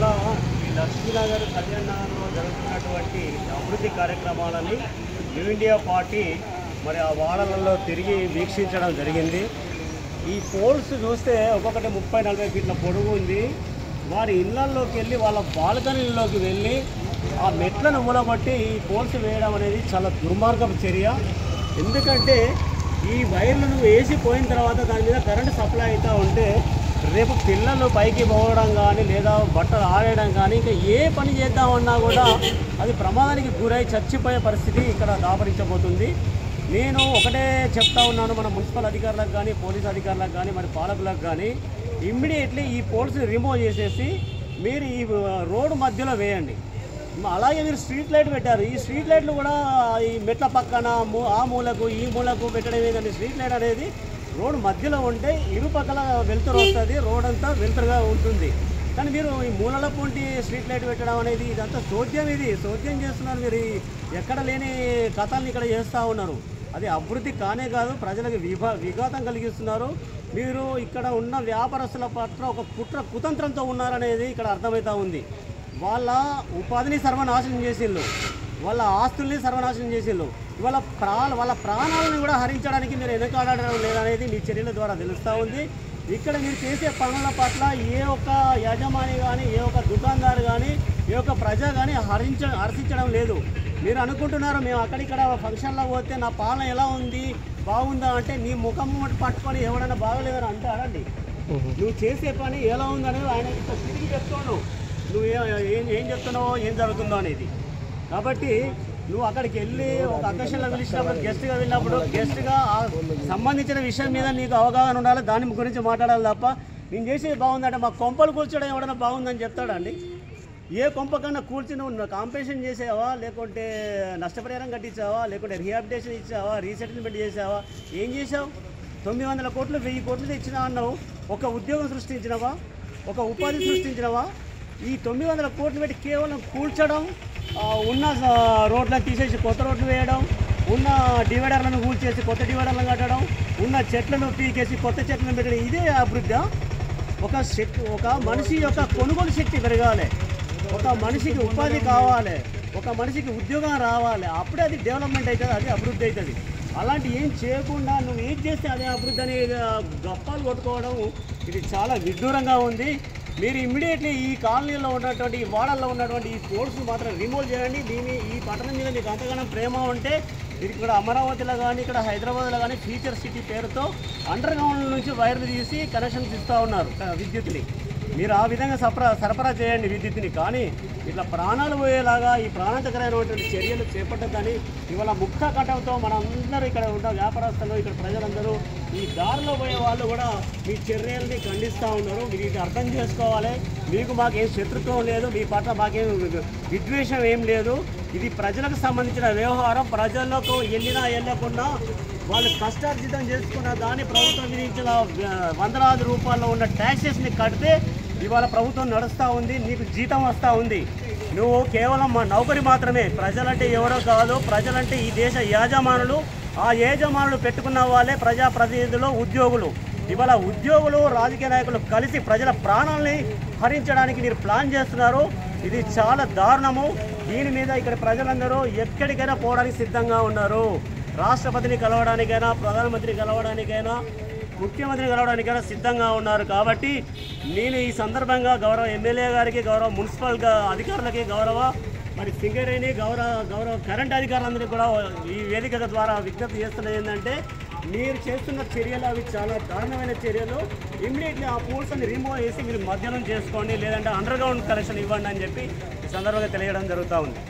ఇవాళ ఈ లక్ష్మీనగర్ కళ్యాణంలో జరుగుతున్నటువంటి అభివృద్ధి కార్యక్రమాలని న్యూ ఇండియా పార్టీ మరి ఆ వాడలలో తిరిగి వీక్షించడం జరిగింది. ఈ పోల్స్ చూస్తే ఒక్కొక్కటి 30-40 ఫీట్ల పొడవు ఉంది. వారి ఇళ్లలోకి వెళ్ళి వాళ్ళ బాల్కనీల్లోకి వెళ్ళి ఆ మెట్లను మూలబట్టి ఈ పోల్స్ వేయడం అనేది చాలా దుర్మార్గపు చర్య. ఎందుకంటే ఈ వైర్లను వేసి పోయిన తర్వాత దాని మీద కరెంటు సప్లై అవుతూ ఉంటే రేపు పిల్లలు పైకి పోవడం కానీ లేదా బట్టలు ఆడేయడం కానీ ఇంకా ఏ పని చేద్దామన్నా కూడా అది ప్రమాదానికి గురై చచ్చిపోయే పరిస్థితి ఇక్కడ దాపరించబోతుంది. నేను ఒకటే చెప్తా ఉన్నాను, మన మున్సిపల్ అధికారులకు కానీ పోలీస్ అధికారులకు కానీ మరి పాలకులకు కానీ ఇమ్మీడియట్లీ ఈ పోల్స్ రిమూవ్ చేసేసి మీరు ఈ రోడ్డు మధ్యలో వేయండి. అలాగే మీరు స్ట్రీట్ లైట్ పెట్టారు, ఈ స్ట్రీట్ లైట్లు కూడా ఈ మెట్ల పక్కన ఆ మూలకు ఈ మూలకు పెట్టడం ఏదండి. స్ట్రీట్ లైట్ అనేది రోడ్డు మధ్యలో ఉంటే ఇరుపక్కల వెలుతురు వస్తుంది, రోడ్ అంతా వెలుతురుగా ఉంటుంది. కానీ మీరు ఈ మూలల పొంటి స్ట్రీట్ లైట్ పెట్టడం అనేది ఇదంతా సోద్యం. ఇది సోద్యం చేస్తున్నారు మీరు, ఎక్కడ లేని కథల్ని ఇక్కడ చేస్తూ ఉన్నారు. అది అభివృద్ధి కానే కాదు, ప్రజలకు విఘాతం కలిగిస్తున్నారు. మీరు ఇక్కడ ఉన్న వ్యాపారస్తుల పట్ల ఒక కుతంత్రంతో ఉన్నారనేది ఇక్కడ అర్థమవుతూ ఉంది. వాళ్ళ ఉపాధిని సర్వనాశనం చేసిళ్ళు, వాళ్ళ ఆస్తుల్ని సర్వనాశనం చేసిళ్ళు. ఇవాళ వాళ్ళ ప్రాణాలను కూడా హరించడానికి మీరు వెనకాడడం లేదనేది మీ చర్యల ద్వారా తెలుస్తూ ఉంది. ఇక్కడ మీరు చేసే పనుల పట్ల ఏ ఒక్క యజమాని కానీ ఏ ఒక్క దుకాణదారు కానీ ఏ ఒక్క ప్రజ కానీ హర్షించడం లేదు. మీరు అనుకుంటున్నారు మేము అక్కడిక్కడ ఫంక్షన్లో పోతే నా పాలన ఎలా ఉంది బాగుందా అంటే నీ ముఖం పట్టుకొని ఎవడైనా బాగలేదని అంటాడండి. నువ్వు చేసే పని ఎలా ఉందనేది ఆయన ఇక్కడ తిరిగి చెప్తాను, నువ్వు ఏం చెప్తున్నావో ఏం జరుగుతుందో అనేది. కాబట్టి నువ్వు అక్కడికి వెళ్ళి ఒక అకేషన్లో పిలిచినప్పుడు గెస్ట్గా వెళ్ళినప్పుడు గెస్ట్గా సంబంధించిన విషయం మీద నీకు అవగాహన ఉండాలి, దాని గురించి మాట్లాడాలి తప్ప నేను చేసేది బాగుందంటే మా కొంపలు కూర్చోడం ఎవడన్నా బాగుందని చెప్తాడండి. ఏ కొంప కన్నా కూర్చుని నువ్వు కాంపెన్సేషన్ చేసావా, లేకుంటే నష్టపరిహారం కట్టించావా, లేకుంటే రీహాబిటేషన్ ఇచ్చావా, రీసెటిల్మెంట్ చేసావా, ఏం చేసావు? 900 కోట్లు 1000 కోట్లు ఇచ్చినా అన్నావు. ఒక ఉద్యోగం సృష్టించినవా, ఒక ఉపాధి సృష్టించినవా? ఈ 900 కోట్లు పెట్టి కేవలం కూల్చడం, ఉన్న రోడ్లను తీసేసి కొత్త రోడ్లు వేయడం, ఉన్న డివైడర్లను కూల్చేసి కొత్త డివైడర్లను కట్టడం, ఉన్న చెట్లను పీకేసి కొత్త చెట్లను పెట్టడం, ఇదే అభివృద్ధి. ఒక మనిషి యొక్క కొనుగోలు శక్తి పెరగాలి, ఒక మనిషికి ఉపాధి కావాలి, ఒక మనిషికి ఉద్యోగం రావాలి, అప్పుడే అది డెవలప్మెంట్ అవుతుంది, అది అభివృద్ధి అవుతుంది. అలాంటి ఏం చేయకుండా నువ్వు ఏం చేస్తే అదే అభివృద్ధి అనే గప్పాలు కొట్టుకోవడం ఇది చాలా విడ్డూరంగా ఉంది. మీరు ఇమ్మీడియట్లీ ఈ కాలనీలో ఉన్నటువంటి ఈ వాడల్లో ఉన్నటువంటి ఈ పోల్స్ మాత్రం రిమూవ్ చేయండి. ఈ పట్టణం మీద మీకు అంతగానో ప్రేమ ఉంటే మీరు ఇక్కడ అమరావతిలో కానీ ఇక్కడ హైదరాబాద్లో కానీ ఫ్యూచర్ సిటీ పేరుతో అండర్ గ్రౌండ్ నుంచి వైర్లు తీసి కనెక్షన్స్ ఇస్తూ ఉన్నారు విద్యుత్ని. మీరు ఆ విధంగా సరఫరా చేయండి విద్యుత్ని. కానీ ఇట్లా ప్రాణాలు పోయేలాగా ఈ ప్రాణాంతకరమైనటువంటి చర్యలు చేపట్టద్దని ఇవాళ ముక్త కటంతో మనందరూ ఇక్కడ ఉన్న వ్యాపారస్తులు ఇక్కడ ప్రజలందరూ ఈ దారిలో పోయే వాళ్ళు కూడా మీ చర్యల్ని ఖండిస్తూ ఉన్నారు. మీరు ఇది అర్థం చేసుకోవాలి. మీకు మాకేం శత్రుత్వం లేదు, మీ పట్ల మాకేం విద్వేషం ఏం లేదు. ఇది ప్రజలకు సంబంధించిన వ్యవహారం. ప్రజలకు వెళ్ళినా వెళ్ళకుండా వాళ్ళు కష్టార్జితం చేసుకున్న దాన్ని ప్రభుత్వం విధించిన వందలాది రూపాయల్లో ఉన్న ట్యాక్సెస్ని కడితే ఇవాళ ప్రభుత్వం నడుస్తూ ఉంది, నీకు జీతం వస్తూ ఉంది. నువ్వు కేవలం మా నౌకరి మాత్రమే. ప్రజలంటే ఎవరో కాదు, ప్రజలంటే ఈ దేశ యజమానులు. ఆ యజమానులు పెట్టుకున్న వాళ్ళే ప్రజాప్రతినిధులు, ఉద్యోగులు. ఇవాళ ఉద్యోగులు రాజకీయ నాయకులు కలిసి ప్రజల ప్రాణాలని హరించడానికి మీరు ప్లాన్ చేస్తున్నారు. ఇది చాలా దారుణము. దీని మీద ఇక్కడ ప్రజలందరూ ఎక్కడికైనా పోవడానికి సిద్ధంగా ఉన్నారు. రాష్ట్రపతిని కలవడానికైనా, ప్రధానమంత్రిని కలవడానికైనా, ముఖ్యమంత్రిని కలవడానికైనా సిద్ధంగా ఉన్నారు. కాబట్టి నేను ఈ సందర్భంగా గౌరవ ఎమ్మెల్యే గారికి, గౌరవ మున్సిపల్ అధికారులకి, గౌరవ మరి సింగరేణి గౌరవ కరెంట్ అధికారులందరికీ కూడా ఈ వేదిక ద్వారా విజ్ఞప్తి చేస్తున్నది ఏంటంటే మీరు చేస్తున్న చర్యలు అవి చాలా దారుణమైన చర్యలు. ఇమ్మీడియట్లీ ఆ పోల్స్ని రిమూవ్ చేసి మీరు మధ్యాహ్నం చేసుకోండి, లేదంటే అండర్ గ్రౌండ్ కనెక్షన్ ఇవ్వండి అని చెప్పి ఈ సందర్భంగా తెలియడం జరుగుతూ ఉంది.